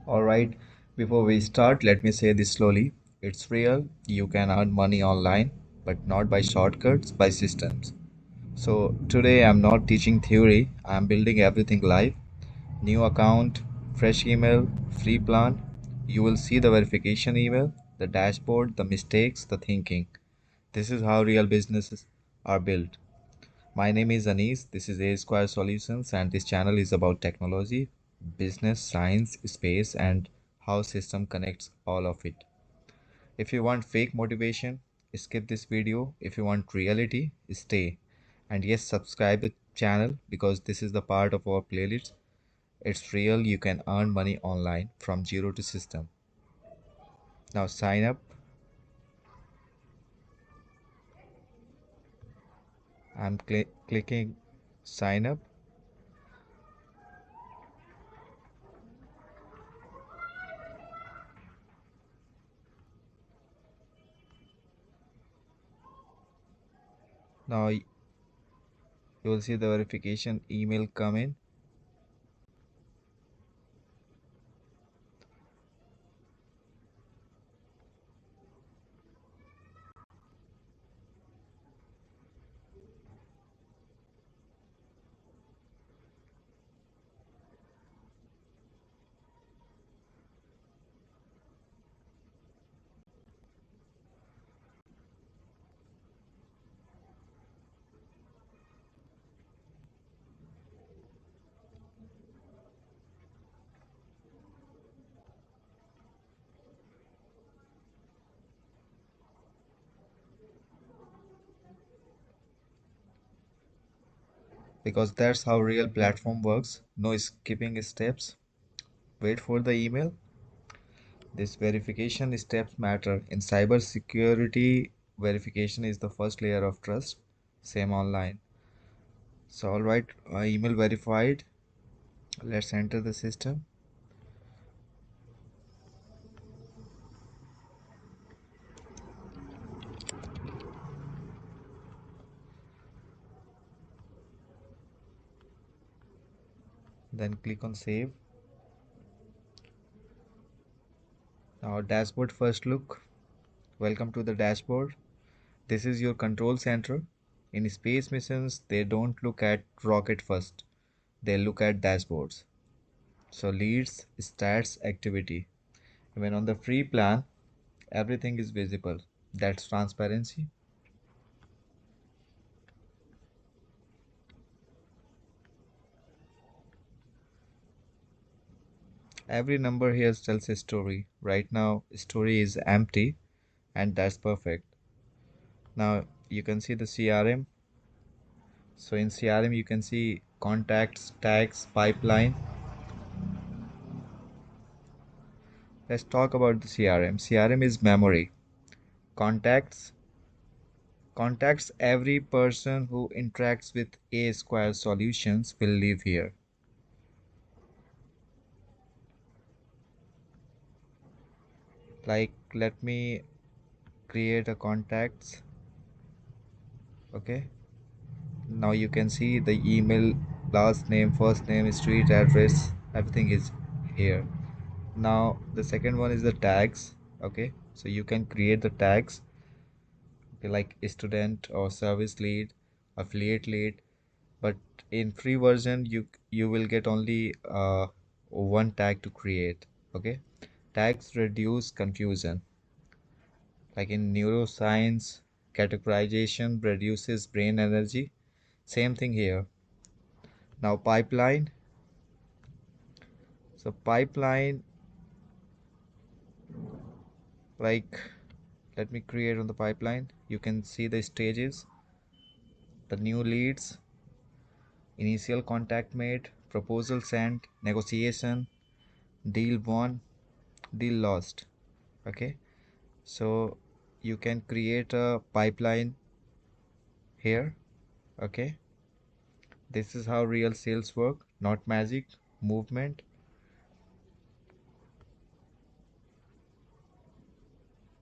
All right, before we start, let me say this slowly. It's real. You can earn money online, but not by shortcuts, by systems. So today I'm not teaching theory, I'm building everything live. New account, fresh email, free plan. You will see the verification email, the dashboard, the mistakes, the thinking. This is how real businesses are built. My name is Anis. This is A Square Solutions, and this channel is about technology, business, science, space, and how system connects all of it. If you want fake motivation, skip this video. If you want reality, stay. And yes, subscribe the channel because this is the part of our playlist. It's real. You can earn money online from zero to system. Now sign up. I'm clicking sign up. Now you will see the verification email come in. Because that's how real platform works. No skipping steps. Wait for the email. This verification steps matter. In cybersecurity, verification is the first layer of trust. Same online. So all right, email verified. Let's enter the system. Then click on save. Now dashboard first look. Welcome to the dashboard. This is your control center. In space missions, they don't look at rocket first. They look at dashboards. So leads, stats, activity. When on the free plan, everything is visible. That's transparency. Every number here tells a story. Right now, story is empty, and that's perfect. Now you can see the CRM. So in CRM, you can see contacts, tags, pipeline. Let's talk about the CRM. CRM is memory. Contacts, contacts every person who interacts with A Square Solutions will live here. Like, let me create a contacts. Okay. Now you can see the email, last name, first name, street address, everything is here. Now the second one is the tags. Okay, so you can create the tags, okay, like student or service lead, affiliate lead. But in free version, you will get only one tag to create. Okay, tags reduce confusion. Like in neuroscience, categorization reduces brain energy. Same thing here. Now pipeline. So pipeline, like, let me create on the pipeline. You can see the stages, the new leads, initial contact made, proposal sent, negotiation, deal won, deal lost. Okay, so you can create a pipeline here. Okay, this is how real sales work, not magic, movement.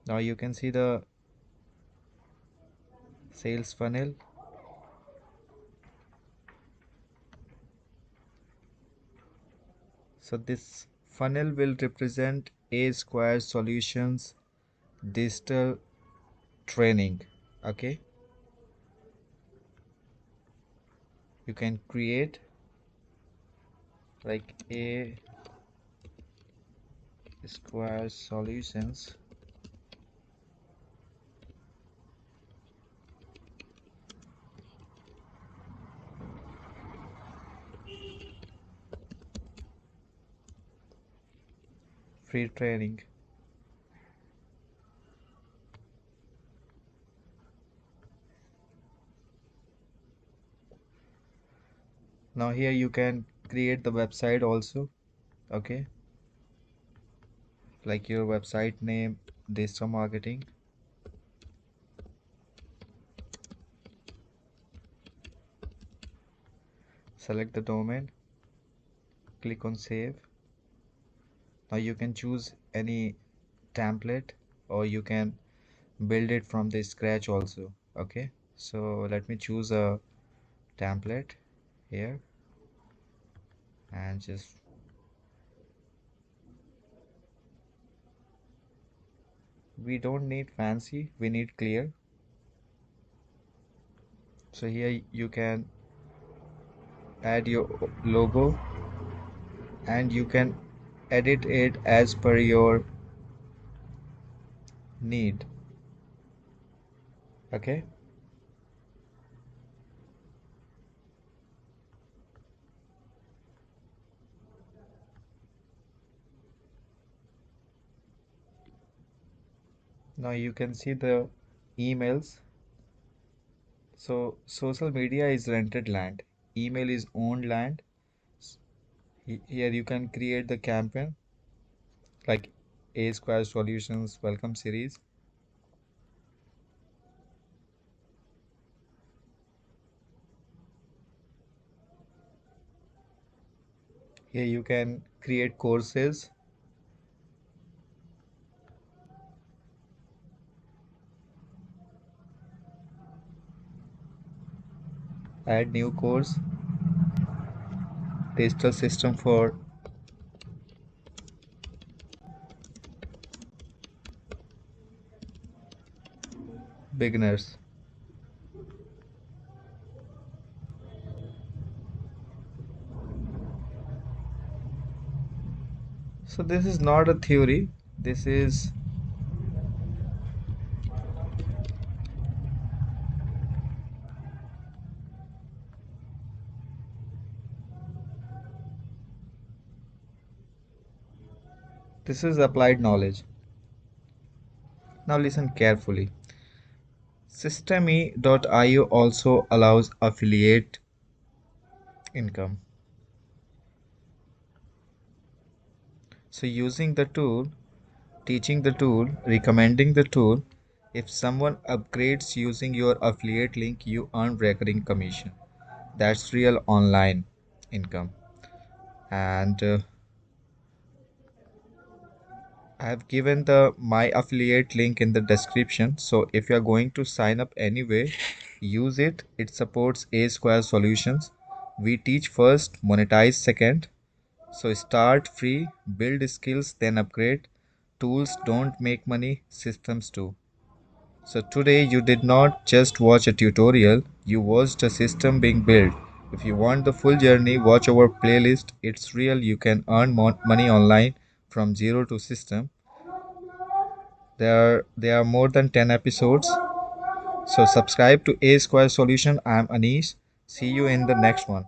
Now you can see the sales funnel. So this Funnel will represent A Square Solutions digital training. Okay, you can create like A Square Solutions. Free training. Now here you can create the website also. Okay, like your website name, digital marketing. Select the domain, click on save. Now you can choose any template or you can build it from the scratch also. Okay, so let me choose a template here and just we don't need fancy, we need clear. So here you can add your logo and you can edit it as per your need. Okay, now you can see the emails. So social media is rented land, email is owned land. Here you can create the campaign like A Square Solutions welcome series. Here you can create courses, add new course, digital system for beginners. So this is not a theory, this is applied knowledge. Now listen carefully. Systeme.io also allows affiliate income. So using the tool, teaching the tool, recommending the tool, if someone upgrades using your affiliate link, you earn recurring commission. That's real online income. And I have given the my affiliate link in the description. So if you are going to sign up anyway, use it. It supports A Square Solutions. We teach first, monetize second. So start free, build skills, then upgrade. Tools don't make money, systems do. So today you did not just watch a tutorial, you watched a system being built. If you want the full journey, watch our playlist. It's real, you can earn money online from zero to system. There are more than 10 episodes. So subscribe to A Square Solution. I'm Anish. See you in the next one.